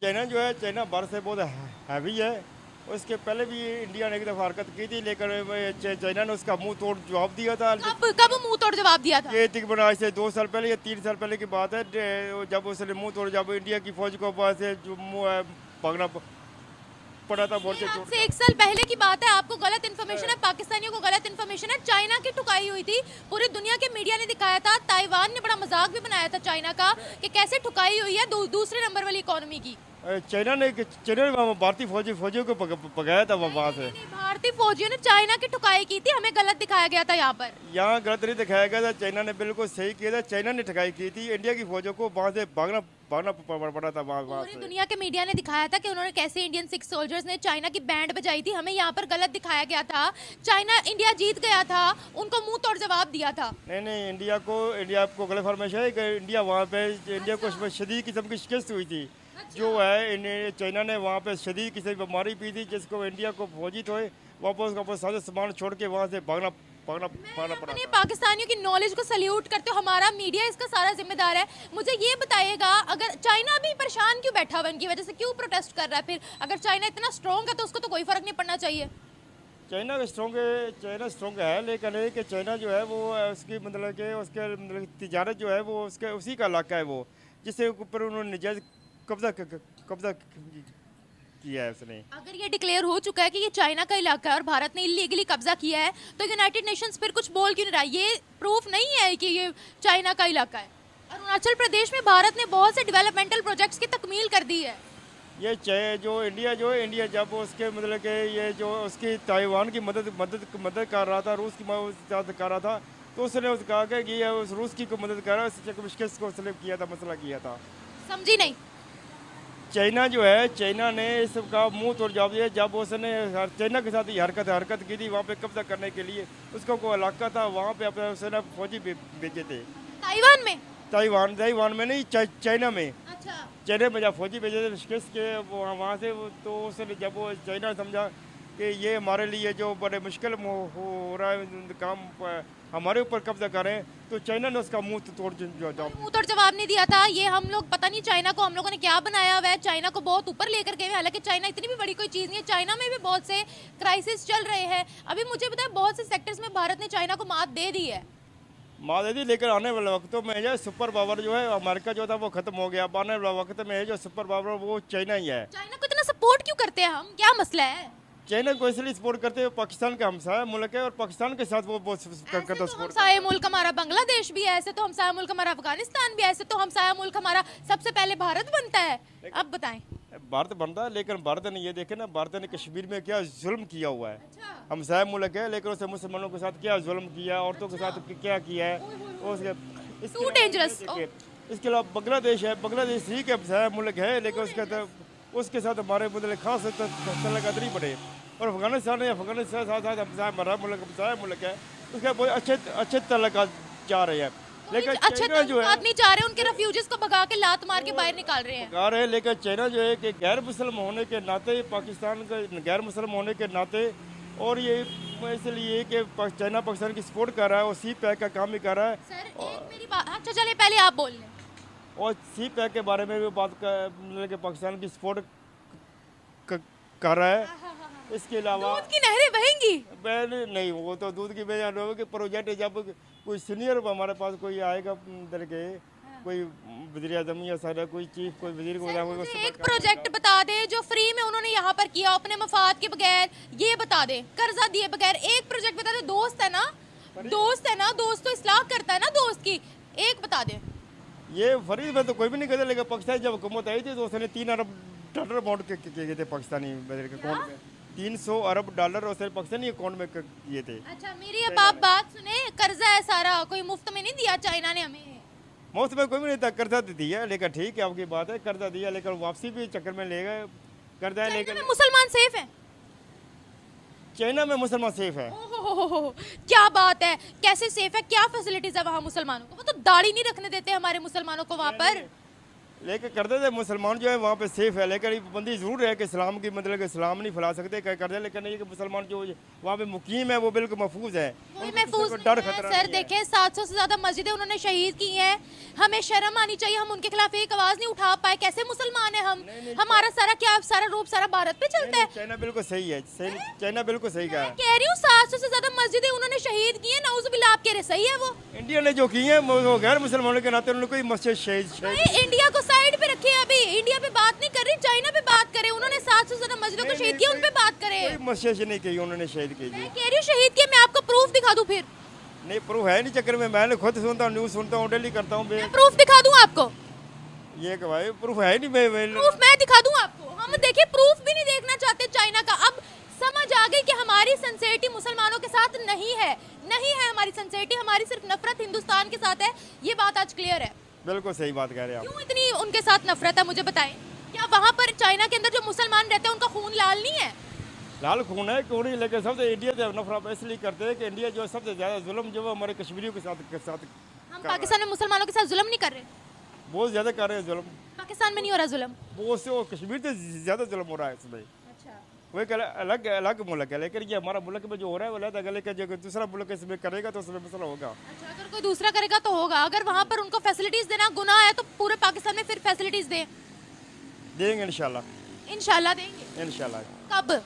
China जो है, China Bharat से बहुत हैवी है। उसके पहले भी इंडिया ने एक दफ़ा हरकत की थी, लेकिन चाइना ने उसका मुंह तोड़ जवाब दिया था। कब कब मुंह तोड़ जवाब दिया था? ये तकरीबन आज से 2 साल पहले या 3 साल पहले की बात है। जब उसने मुंह तोड़, जब इंडिया की फौज को पास से जो मुंह भागना पड़ा था ये मोर्चे छोड़ आपसे कर। 1 साल पहले की बात है, आपको गलत इन्फॉर्मेशन है, पाकिस्तानियों को गलत इन्फॉर्मेशन है। चाइना की ठुकाई हुई थी, पूरी दुनिया के मीडिया ने दिखाया था, ताइवान ने बड़ा मजाक भी बनाया था चाइना का कि कैसे ठुकाई हुई है दूसरे नंबर वाली इकोनॉमी की। चाइना ने भारतीय फौजियों को पकाया था वहाँ से। नहीं, भारतीय फौजियों ने चाइना की ठुकाई की थी, हमें गलत दिखाया गया था यहाँ पर। यहाँ गलत नहीं दिखाया गया था, चाइना ने बिल्कुल सही किया था। चाइना ने ठगाई की थी, इंडिया की फौजों को वहाँ से भागना भागना पड़ा था वहाँ पूरी से। दुनिया के मीडिया ने दिखाया था कि उन्होंने कैसे इंडियन सिख सोल्जर्स ने चाइना की बैंड बजाई थी, हमें यहाँ पर गलत दिखाया गया था। चाइना, इंडिया जीत गया था, उनको मुंह तोड़ जवाब दिया था। नहीं, इंडिया को गलत फरमाइश है कि इंडिया वहाँ पे, इंडिया को उसमें शदीद किस्म की शिकस्त हुई थी। जो है चाइना ने वहाँ पे शदीद किस्म की बीमारी पी थी, जिसको इंडिया को फौजी थे वापस सारे सामान छोड़ के वहाँ से भागना भागना भागना पड़ा अपने था। पाकिस्तानियों की नॉलेज को सल्यूट करते हो, हमारा मीडिया इसका सारा जिम्मेदार है। मुझे ये बताइएगा, अगर चाइना भी परेशान क्यों बैठा हुआ इनकी वजह से, क्यों प्रोटेस्ट कर रहा है? फिर अगर चाइना इतना स्ट्रॉन्ग है तो उसको तो कोई फर्क नहीं पड़ना चाहिए। चाइना स्ट्रॉन्ग है, लेकिन है कि चाइना जो है वो उसकी मतलब कि उसके मतलब तिजारत जो है वो उसके उसी का इलाका है वो, जिसके ऊपर उन्होंने नजायज कब्जा किया है उसने। अगर ये डिक्लेयर हो चुका है कि ये चाइना का इलाका है और भारत ने इलीगली कब्जा किया है, तो यूनाइटेड नेशंस फिर कुछ बोल क्यों नहीं रहा? ये प्रूफ नहीं है कि ये चाइना का इलाका है। अरुणाचल प्रदेश में भारत ने बहुत से डेवलपमेंटल प्रोजेक्ट्स की तकमील कर दी है। जो है इंडिया जब उसके मतलब कि ये जो उसकी ताइवान की मदद कर रहा था, रूस की मदद कर रहा था, तो उसने कहा कि ये उस रूस की को मदद कर रहा है, उससे मुश्किल को सलेब किया था, मसला किया था। समझी नहीं। चाइना जो है, चाइना ने इसका मुंह तोड़ जवाब दिया जब उसने चाइना के साथ ये हरकत की थी वहाँ पे कब्जा करने के लिए। उसका कोई इलाका था वहाँ पे, अपने उसने फौजी भेजे थे। ताइवान में? ताइवान में नहीं, चाइना में। अच्छा। चाइना में जब फौजी भेजे थे शिकस्त के वहाँ से, तो उसने जब वो चाइना समझा कि ये हमारे लिए जो बड़े मुश्किल हो रहा है काम, हमारे ऊपर कब्जा करें, तो चाइना ने उसका मुंह तोड़ जवाब। मुंह तोड़ जवाब नहीं दिया था। ये हम लोग पता नहीं चाइना को हम लोगों ने क्या बनाया हुआ है, चाइना को बहुत ऊपर लेकर गए हैं। हालांकि चाइना इतनी भी बड़ी कोई चीज़ नहीं है, चाइना में भी बहुत से क्राइसिस चल रहे हैं। अभी मुझे पता है बहुत से सेक्टर्स में भारत ने चाइना को मात दे दी है। माँ दीदी, लेकर आने वाले वक्तों में जो सुपर पावर जो है अमेरिका जो था वो खत्म हो गया। अब आने वाले वक्त में जो सुपर पावर वो चाइना ही है। चाइना को इतना सपोर्ट क्यों करते हैं हम, क्या मसला है? चाइना को इसलिए सपोर्ट करते हैं, पाकिस्तान का हमसाया मुल्क है और पाकिस्तान के साथ वो बहुत ऐसे करता तो सपोर्ट हमसाया करता है। मुल्क हमारा बांग्लादेश भी है, ऐसे तो हमसाया मुल्क हमारा अफगानिस्तान भी है, ऐसे तो हमसाया मुल्क हमारा सबसे पहले भारत बनता है। अब बताएं। भारत बनता है, लेकिन भारत ने ये देखे ना, भारत ने कश्मीर में क्या जुल्म किया हुआ है। अच्छा। हमसाया मुल्क है, लेकिन उसने मुसलमानों के साथ क्या जुल्म किया, औरतों के साथ क्या किया है। उसके Too dangerous. इसके अलावा बांग्लादेश है, बांग्लादेश ही के हमसाया मुल्क है, लेकिन उसके साथ हमारे मतलब खास तल्लुकात नहीं पड़े। और अफगानिस्तान साथ साथ हमसाया मुल्क है, उसके बहुत अच्छे तल्लुकात जा रहे हैं। लेकिन अच्छा, चाइना जो है नहीं चाह रहे, उनके रेफ्यूजीज को भगा के लात मार के बाहर निकाल रहे हैं। कार है, लेकिन चाइना जो है कि गैर मुस्लिम होने के नाते, पाकिस्तान का गैर मुस्लिम होने के नाते, और ये इसलिए कि चाइना पाकिस्तान की सपोर्ट कर रहा है और सी पैक का काम भी कर रहा है। सर एक मेरी बात, अच्छा चलिए पहले आप बोल लें। और सी पैक के बारे में भी बात मतलब कि पाकिस्तान की सपोर्ट कर रहा है। इसके अलावा दूध की नहरें बहेंगी? नहीं, वो तो दूध की बजाय के प्रोजेक्ट, जब कोई सीनियर हमारे पास कोई आएगा इधर के, कोई वज़ीर आज़म या सारा कोई चीफ, कोई वजीर को मुझे एक प्रोजेक्ट बता दे जो फ्री में उन्होंने यहाँ पर किया अपने मफाद के बगैर, ये बता दे, कर्जा दिए बगैर एक प्रोजेक्ट बता दे। दोस्त है ना, दोस्त तो इस्लाह करता है ना दोस्त की, एक बता दे। ये फरीद में तो कोई भी नहीं कहते, लेकिन पाकिस्तान जब हुकूमत आई थी तो उसने $3 अरब अमाउंट किए थे पाकिस्तानी अकाउंट में। $300 अरब उसने पाकिस्तानी अकाउंट में किए थे। अच्छा मेरी अब आप बात सुने, कर्जा है सारा, कोई मुफ्त में नहीं दिया चाइना ने हमें। मुफ्त में कोई भी नहीं था, कर्जा दिया, लेकिन ठीक है आपकी बात है, कर्जा दिया, लेकिन वापसी भी चक्कर में ले गए कर्जा है। लेकिन मुसलमान सेफ है? चाइना में मुसलमान सेफ है। ओहो, क्या बात है, कैसे सेफ है, क्या फैसिलिटीज है वहाँ मुसलमानों को? वो तो दाढ़ी नहीं रखने देते हमारे मुसलमानों को वहाँ पर। लेके करते थे मुसलमान जो है वहाँ पे सेफ है, लेकिन ये पाबंदी ज़रूर है कि इस्लाम की मतलब कि इस्लाम नहीं फैला सकते क्या करते, लेकिन ये कि मुसलमान जो वहाँ पे मुकीम है वो बिल्कुल महफूज है, कोई उनको महफूज किसी को डर नहीं है। खतरा सर नहीं है। देखें 700 से ज्यादा मस्जिदें उन्होंने शहीद की हैं, हमें शर्म आनी चाहिए, हम उनके खिलाफ एक आवाज नहीं उठा पाए, कैसे मुसलमान है हम? हमारा सारा क्या सारा रूप सारा भारत पे चलता है? चाइना बिल्कुल सही है, चाइना बिल्कुल सही कहा है। कह रही हूँ 700 से ज्यादा मस्जिदें उन्होंने शहीद की हैं, नाउजुबिल्लाह, आप कह रहे सही है वो? इंडिया ने जो की है वो गैर मुसलमानों के नाते उन्होंने कोई मस्जिद शहीद भाई इंडिया को साइड पे रखे, अभी इंडिया पे बात नहीं कर रही, चाइना पे बात करें, उन्होंने 700 से ज्यादा मस्जिदों को शहीद किया, उन पे बात करें। कोई मस्जिद नहीं की उन्होंने शहीद की जी। मैं कह रही हूँ शहीद किया, मैं आपको प्रूफ दिखा दूं फिर? नहीं प्रूफ है नहीं चक्कर में, मैंने खुद सुनता हूँ, न्यूज़ सुनता हूँ, डेली करता हूँ, मैं प्रूफ दिखा दूं आपको? ये कि भाई प्रूफ है नहीं, मैं प्रूफ मैं दिखा दूं आपको? हम देखिए प्रूफ भी नहीं देखना चाहते चाइना का। अब समझ आ गई कि हमारी सिंसेरिटी मुसलमानों के साथ नहीं है, नहीं है हमारी सिंसेरिटी, हमारी सिर्फ नफरत हिंदुस्तान के साथ है, ये बात आज क्लियर है। बिल्कुल सही बात कह रहे हैं आप। क्यों इतनी उनके साथ नफरत है मुझे बताएं? क्या वहाँ पर चाइना के अंदर जो मुसलमान रहते हैं उनका खून लाल नहीं है? लाल खून है क्यों नहीं, लेकिन सबसे इंडिया से नफरत इसलिए करते हैं कि इंडिया जो है सबसे ज़्यादा जुल्म जो है हमारे कश्मीरियों के साथ हम पाकिस्तान में मुसलमानों के साथ जुल्म नहीं कर रहे? बहुत ज़्यादा कर रहे हैं जुल्म, पाकिस्तान में नहीं हो रहा जुल्म? वो से वो कश्मीर से ज़्यादा जुल्म हो रहा है इसमें। अच्छा, वो एक अलग अलग मुल्क है, लेकिन ये हमारा मुल्क में जो हो रहा है वो अलग है, लेकिन जो दूसरा मुल्क इसमें करेगा तो उसमें मसला होगा। अच्छा, अगर कोई दूसरा करेगा तो होगा, अगर वहाँ पर उनको फैसिलिटीज देना गुनाह है तो पूरे पाकिस्तान में फिर फैसिलिटीज दें। देंगे इंशाल्लाह, इंशाल्लाह देंगे। इंशाल्लाह कब?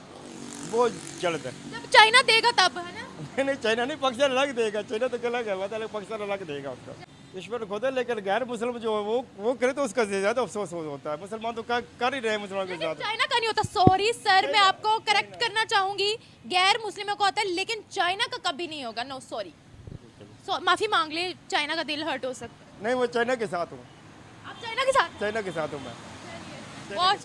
बहुत जल्द है। जब चाइना देगा तब, है ना? नहीं चाइना नहीं, पाकिस्तान अलग देगा, चाइना तो अलग है, मतलब पाकिस्तान अलग देगा उसका, ईश्वर खुद है, लेकिन गैर मुसलमान जो है वो करे तो उसका ज़्यादा अफसोस होता है। मुसलमान तो कर ही रहे हैं मुसलमान के लेकिन साथ। चाइना का नहीं होता। सॉरी सर, मैं आपको करेक्ट करना चाहूंगी, गैर मुस्लिमों का होता है, लेकिन चाइना का कभी नहीं होगा। नो सॉरी, माफी मांग ले, चाइना का दिल हर्ट हो सकता है। नहीं वो चाइना के साथ हूँ, आप चाइना के साथ? चाइना के साथ हूँ मैं। बहुत